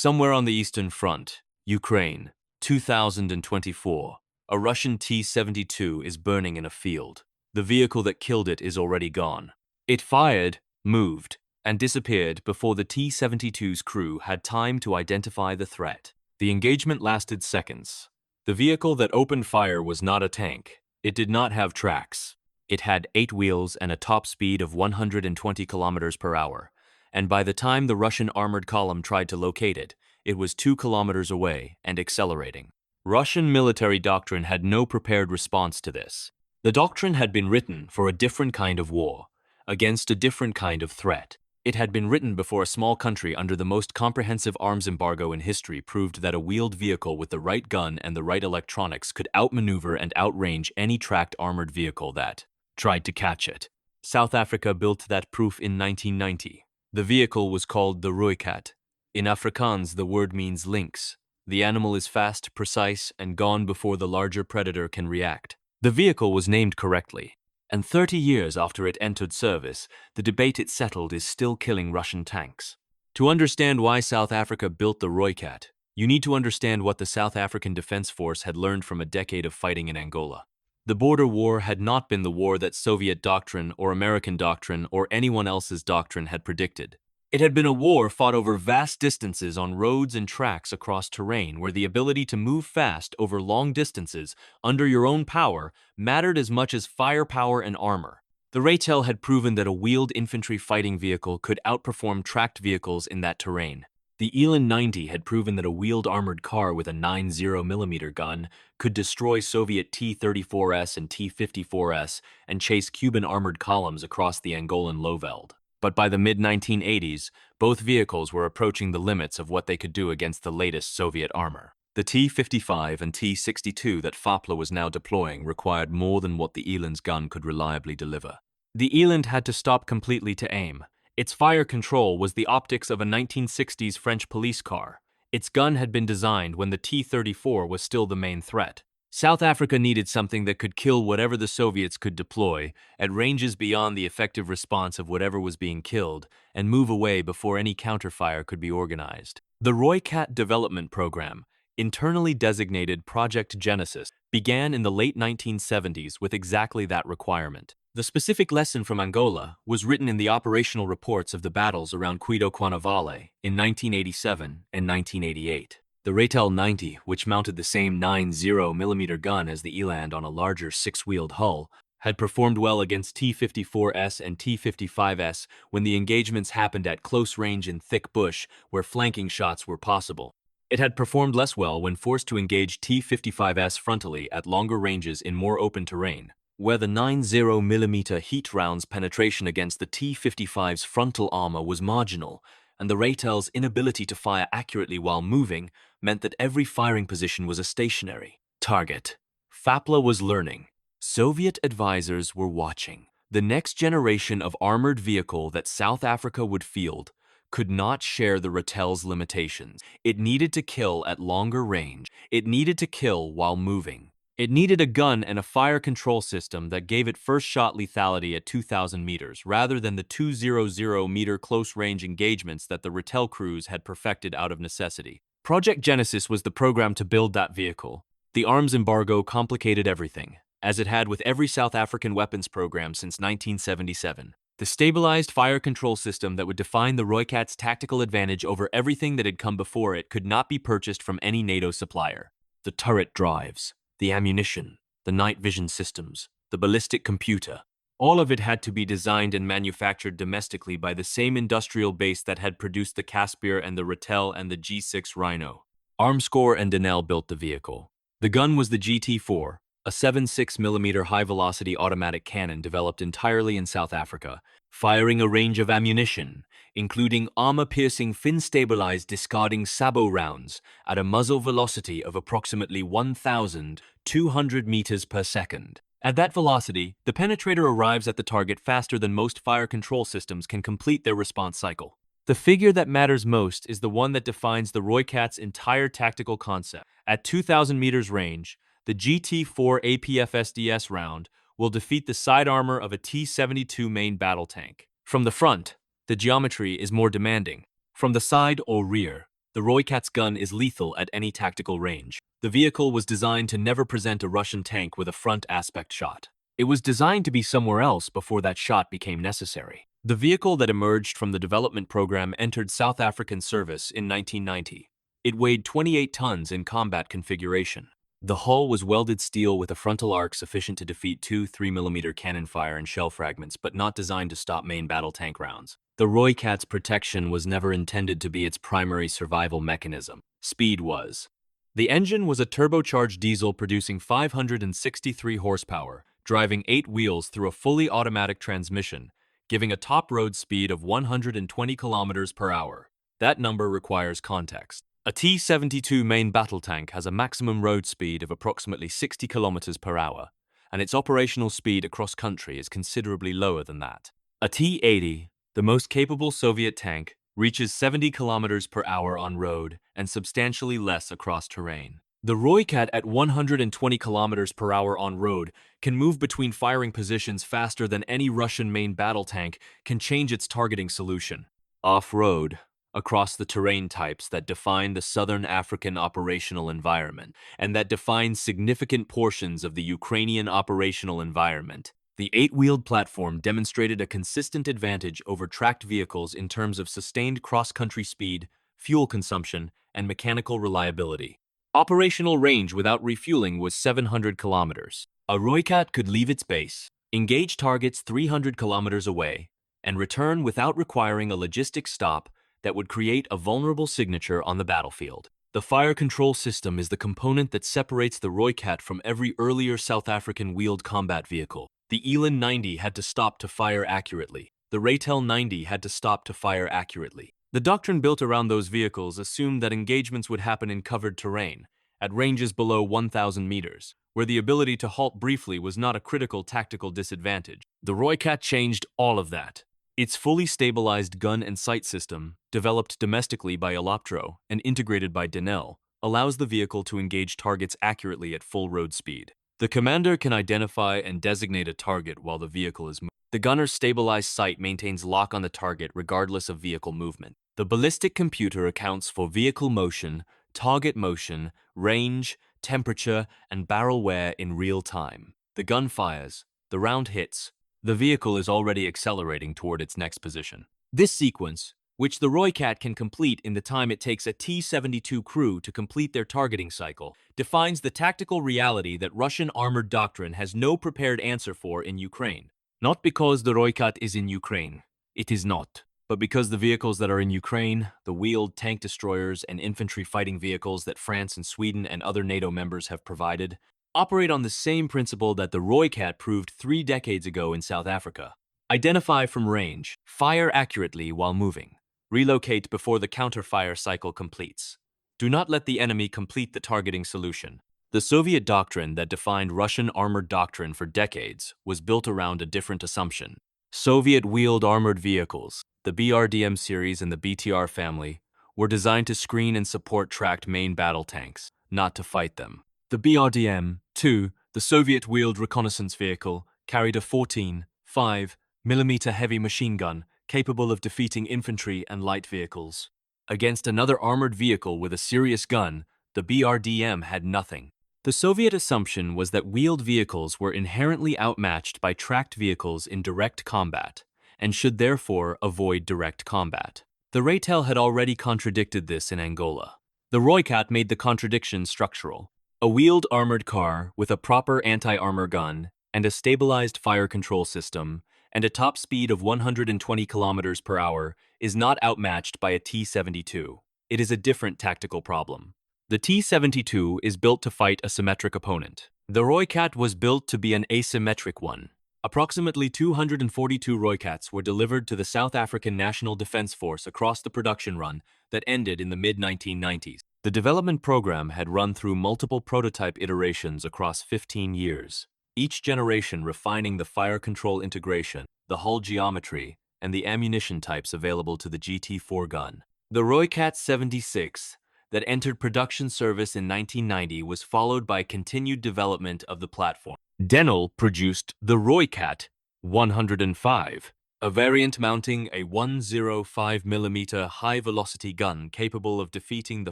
Somewhere on the Eastern Front, Ukraine, 2024, a Russian T-72 is burning in a field. The vehicle that killed it is already gone. It fired, moved, and disappeared before the T-72's crew had time to identify the threat. The engagement lasted seconds. The vehicle that opened fire was not a tank. It did not have tracks. It had 8 wheels and a top speed of 120 kilometers per hour. And by the time the Russian armored column tried to locate it, it was 2 kilometers away and accelerating. Russian military doctrine had no prepared response to this. The doctrine had been written for a different kind of war, against a different kind of threat. It had been written before a small country under the most comprehensive arms embargo in history proved that a wheeled vehicle with the right gun and the right electronics could outmaneuver and outrange any tracked armored vehicle that tried to catch it. South Africa built that proof in 1990. The vehicle was called the Rooikat. In Afrikaans, the word means lynx. The animal is fast, precise, and gone before the larger predator can react. The vehicle was named correctly, and 30 years after it entered service, the debate it settled is still killing Russian tanks. To understand why South Africa built the Rooikat, you need to understand what the South African Defense Force had learned from a decade of fighting in Angola. The border war had not been the war that Soviet doctrine or American doctrine or anyone else's doctrine had predicted. It had been a war fought over vast distances on roads and tracks across terrain where the ability to move fast over long distances under your own power mattered as much as firepower and armor. The Ratel had proven that a wheeled infantry fighting vehicle could outperform tracked vehicles in that terrain. The Elan 90 had proven that a wheeled armored car with a 90mm gun could destroy Soviet T-34S and T-54S and chase Cuban armored columns across the Angolan lowveld. But by the mid-1980s, both vehicles were approaching the limits of what they could do against the latest Soviet armor. The T-55 and T-62 that FAPLA was now deploying required more than what the Eland's gun could reliably deliver. The Eland had to stop completely to aim. Its fire control was the optics of a 1960s French police car. Its gun had been designed when the T-34 was still the main threat. South Africa needed something that could kill whatever the Soviets could deploy, at ranges beyond the effective response of whatever was being killed, and move away before any counterfire could be organized. The Rooikat development program, internally designated Project Genesis, began in the late 1970s with exactly that requirement. The specific lesson from Angola was written in the operational reports of the battles around Cuito Cuanavale in 1987 and 1988. The Ratel 90, which mounted the same 90mm gun as the Eland on a larger 6-wheeled hull, had performed well against T-54S and T-55S when the engagements happened at close range in thick bush where flanking shots were possible. It had performed less well when forced to engage T-55S frontally at longer ranges in more open terrain, where the 90mm heat rounds penetration against the T-55's frontal armor was marginal, and the Ratel's inability to fire accurately while moving meant that every firing position was a stationary target. FAPLA was learning. Soviet advisors were watching. The next generation of armored vehicle that South Africa would field could not share the Ratel's limitations. It needed to kill at longer range. It needed to kill while moving. It needed a gun and a fire control system that gave it first-shot lethality at 2,000 meters, rather than the 200-meter close-range engagements that the Ratel crews had perfected out of necessity. Project Genesis was the program to build that vehicle. The arms embargo complicated everything, as it had with every South African weapons program since 1977. The stabilized fire control system that would define the Rooikat's tactical advantage over everything that had come before it could not be purchased from any NATO supplier. The turret drives, the ammunition, the night vision systems, the ballistic computer. All of it had to be designed and manufactured domestically by the same industrial base that had produced the Caspier and the Ratel and the G6 Rhino. Armscor and Denel built the vehicle. The gun was the GT4, a 7.6mm high-velocity automatic cannon developed entirely in South Africa, firing a range of ammunition, including armor-piercing fin-stabilized discarding sabot rounds at a muzzle velocity of approximately 1,200 meters per second. At that velocity, the penetrator arrives at the target faster than most fire control systems can complete their response cycle. The figure that matters most is the one that defines the Rooikat's entire tactical concept. At 2,000 meters range, the GT4 APFSDS round will defeat the side armor of a T-72 main battle tank. From the front, the geometry is more demanding. From the side or rear, The Rooikat's gun is lethal at any tactical range. The vehicle was designed to never present a Russian tank with a front aspect shot. It was designed to be somewhere else before that shot became necessary. The vehicle that emerged from the development program entered South African service in 1990. It weighed 28 tons in combat configuration. The hull was welded steel with a frontal arc sufficient to defeat two 3mm cannon fire and shell fragments, but not designed to stop main battle tank rounds. The Rooikat's protection was never intended to be its primary survival mechanism. Speed was. The engine was a turbocharged diesel producing 563 horsepower, driving 8 wheels through a fully automatic transmission, giving a top road speed of 120 kilometers per hour. That number requires context. A T-72 main battle tank has a maximum road speed of approximately 60 kilometers per hour, and its operational speed across country is considerably lower than that. A T-80, the most capable Soviet tank, reaches 70 kilometers per hour on road and substantially less across terrain. The Rooikat at 120 kilometers per hour on road can move between firing positions faster than any Russian main battle tank can change its targeting solution. Off-road, across the terrain types that define the Southern African operational environment and that define significant portions of the Ukrainian operational environment, the 8-wheeled platform demonstrated a consistent advantage over tracked vehicles in terms of sustained cross-country speed, fuel consumption, and mechanical reliability. Operational range without refueling was 700 kilometers. A Rooikat could leave its base, engage targets 300 kilometers away, and return without requiring a logistic stop that would create a vulnerable signature on the battlefield. The fire control system is the component that separates the Rooikat from every earlier South African wheeled combat vehicle. The Eland 90 had to stop to fire accurately. The Ratel 90 had to stop to fire accurately. The doctrine built around those vehicles assumed that engagements would happen in covered terrain, at ranges below 1,000 meters, where the ability to halt briefly was not a critical tactical disadvantage. The Rooikat changed all of that. Its fully stabilized gun and sight system, developed domestically by Eloptro and integrated by Denel, allows the vehicle to engage targets accurately at full road speed. The commander can identify and designate a target while the vehicle is moving. The gunner's stabilized sight maintains lock on the target regardless of vehicle movement. The ballistic computer accounts for vehicle motion, target motion, range, temperature, and barrel wear in real time. The gun fires, the round hits, the vehicle is already accelerating toward its next position. This sequence, which the Rooikat can complete in the time it takes a T-72 crew to complete their targeting cycle, defines the tactical reality that Russian armored doctrine has no prepared answer for in Ukraine. Not because the Rooikat is in Ukraine. It is not. But because the vehicles that are in Ukraine, the wheeled tank destroyers and infantry fighting vehicles that France and Sweden and other NATO members have provided, operate on the same principle that the Rooikat proved 3 decades ago in South Africa. Identify from range, fire accurately while moving, relocate before the counter-fire cycle completes. Do not let the enemy complete the targeting solution. The Soviet doctrine that defined Russian armored doctrine for decades was built around a different assumption. Soviet wheeled armored vehicles, the BRDM series and the BTR family, were designed to screen and support tracked main battle tanks, not to fight them. The BRDM-2, the Soviet-wheeled reconnaissance vehicle, carried a 14.5mm heavy machine gun capable of defeating infantry and light vehicles. Against another armored vehicle with a serious gun, the BRDM had nothing. The Soviet assumption was that wheeled vehicles were inherently outmatched by tracked vehicles in direct combat, and should therefore avoid direct combat. The Ratel had already contradicted this in Angola. The Rooikat made the contradiction structural. A wheeled armored car with a proper anti-armor gun and a stabilized fire control system and a top speed of 120 kilometers per hour is not outmatched by a T-72. It is a different tactical problem. The T-72 is built to fight a symmetric opponent. The Rooikat was built to be an asymmetric one. Approximately 242 Rooikats were delivered to the South African National Defense Force across the production run that ended in the mid-1990s. The development program had run through multiple prototype iterations across 15 years, each generation refining the fire control integration, the hull geometry, and the ammunition types available to the GT4 gun. The Rooikat 76 that entered production service in 1990 was followed by continued development of the platform. Denel produced the Rooikat 105, a variant mounting a 105mm high-velocity gun capable of defeating the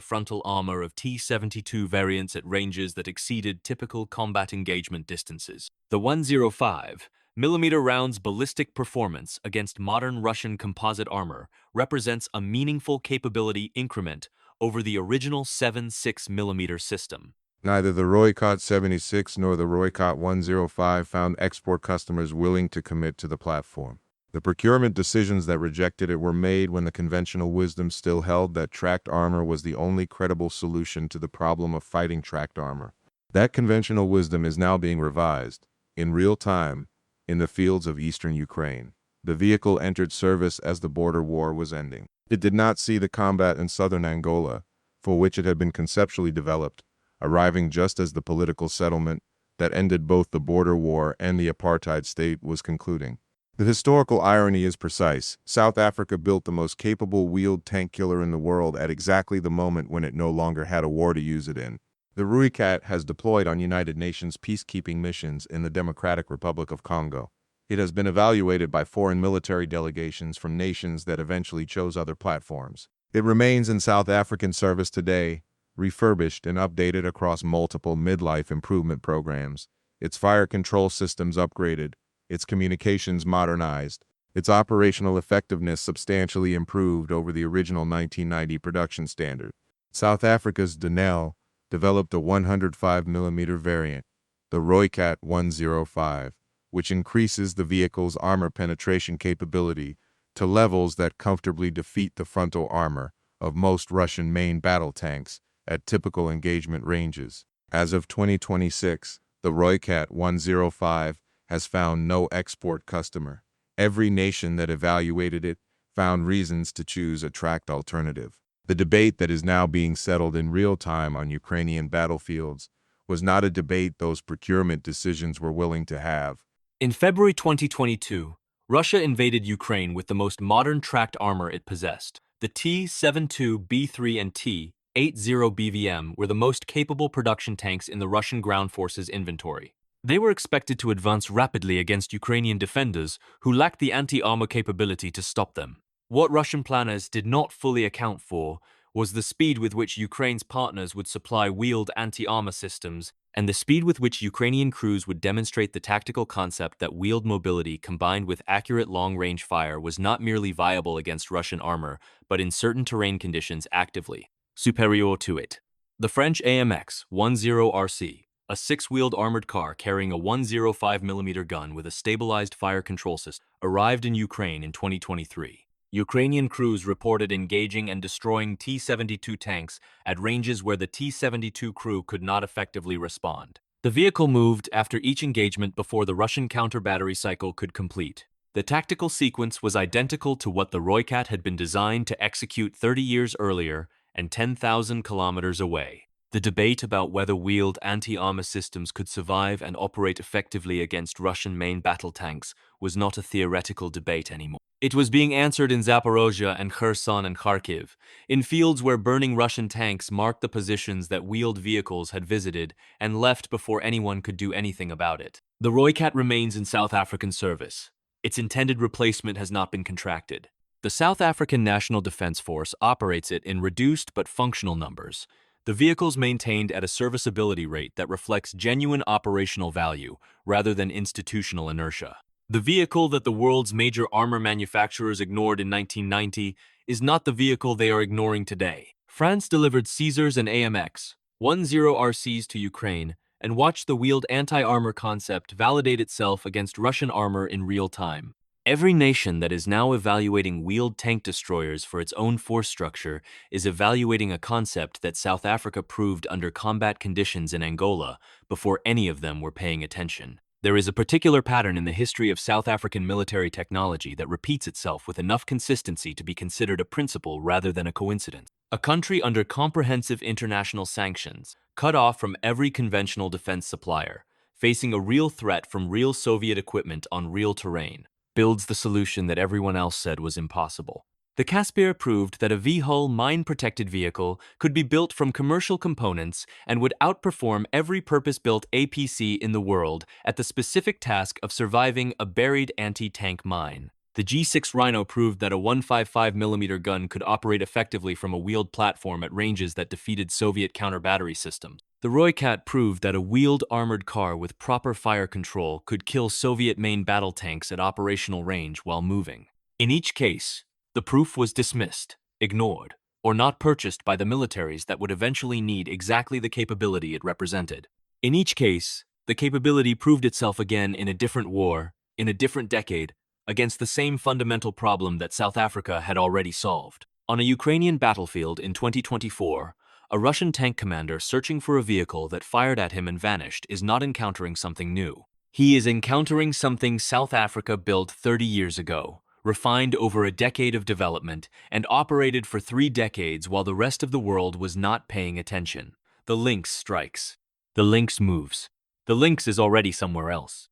frontal armor of T-72 variants at ranges that exceeded typical combat engagement distances. The 105mm round's ballistic performance against modern Russian composite armor represents a meaningful capability increment over the original 7.6mm system. Neither the Rooikat 76 nor the Rooikat 105 found export customers willing to commit to the platform. The procurement decisions that rejected it were made when the conventional wisdom still held that tracked armor was the only credible solution to the problem of fighting tracked armor. That conventional wisdom is now being revised, in real time, in the fields of eastern Ukraine. The vehicle entered service as the border war was ending. It did not see the combat in southern Angola, for which it had been conceptually developed, arriving just as the political settlement that ended both the border war and the apartheid state was concluding. The historical irony is precise. South Africa built the most capable wheeled tank killer in the world at exactly the moment when it no longer had a war to use it in. The Rooikat has deployed on United Nations peacekeeping missions in the Democratic Republic of Congo. It has been evaluated by foreign military delegations from nations that eventually chose other platforms. It remains in South African service today, refurbished and updated across multiple midlife improvement programs, its fire control systems upgraded, its communications modernized, its operational effectiveness substantially improved over the original 1990 production standard. South Africa's Denel developed a 105mm variant, the Rooikat 105, which increases the vehicle's armor penetration capability to levels that comfortably defeat the frontal armor of most Russian main battle tanks at typical engagement ranges. As of 2026, the Rooikat 105 has found no export customer. Every nation that evaluated it found reasons to choose a tracked alternative. The debate that is now being settled in real time on Ukrainian battlefields was not a debate those procurement decisions were willing to have. In February 2022, Russia invaded Ukraine with the most modern tracked armor it possessed. The T-72B3 and T-80 BVM were the most capable production tanks in the Russian ground forces inventory. They were expected to advance rapidly against Ukrainian defenders who lacked the anti-armor capability to stop them. What Russian planners did not fully account for was the speed with which Ukraine's partners would supply wheeled anti-armor systems and the speed with which Ukrainian crews would demonstrate the tactical concept that wheeled mobility combined with accurate long-range fire was not merely viable against Russian armor, but in certain terrain conditions actively superior to it. The French AMX-10RC, a six-wheeled armored car carrying a 105mm gun with a stabilized fire control system, arrived in Ukraine in 2023. Ukrainian crews reported engaging and destroying T-72 tanks at ranges where the T-72 crew could not effectively respond. The vehicle moved after each engagement before the Russian counter-battery cycle could complete. The tactical sequence was identical to what the Rooikat had been designed to execute 30 years earlier and 10,000 kilometers away. The debate about whether wheeled anti-armor systems could survive and operate effectively against Russian main battle tanks was not a theoretical debate anymore. It was being answered in Zaporozhye and Kherson and Kharkiv, in fields where burning Russian tanks marked the positions that wheeled vehicles had visited and left before anyone could do anything about it. The Rooikat remains in South African service. Its intended replacement has not been contracted. The South African National Defense Force operates it in reduced but functional numbers. The vehicle's maintained at a serviceability rate that reflects genuine operational value rather than institutional inertia. The vehicle that the world's major armor manufacturers ignored in 1990 is not the vehicle they are ignoring today. France delivered Caesars and AMX-10RCs to Ukraine and watched the wheeled anti-armor concept validate itself against Russian armor in real time. Every nation that is now evaluating wheeled tank destroyers for its own force structure is evaluating a concept that South Africa proved under combat conditions in Angola before any of them were paying attention. There is a particular pattern in the history of South African military technology that repeats itself with enough consistency to be considered a principle rather than a coincidence. A country under comprehensive international sanctions, cut off from every conventional defense supplier, facing a real threat from real Soviet equipment on real terrain, builds the solution that everyone else said was impossible. The Caspier proved that a V-hull mine-protected vehicle could be built from commercial components and would outperform every purpose-built APC in the world at the specific task of surviving a buried anti-tank mine. The G6 Rhino proved that a 155mm gun could operate effectively from a wheeled platform at ranges that defeated Soviet counter-battery systems. The Rooikat proved that a wheeled armored car with proper fire control could kill Soviet main battle tanks at operational range while moving. In each case, the proof was dismissed, ignored, or not purchased by the militaries that would eventually need exactly the capability it represented. In each case, the capability proved itself again in a different war, in a different decade, against the same fundamental problem that South Africa had already solved. On a Ukrainian battlefield in 2024, a Russian tank commander searching for a vehicle that fired at him and vanished is not encountering something new. He is encountering something South Africa built 30 years ago, refined over a decade of development, and operated for 3 decades while the rest of the world was not paying attention. The Lynx strikes. The Lynx moves. The Lynx is already somewhere else.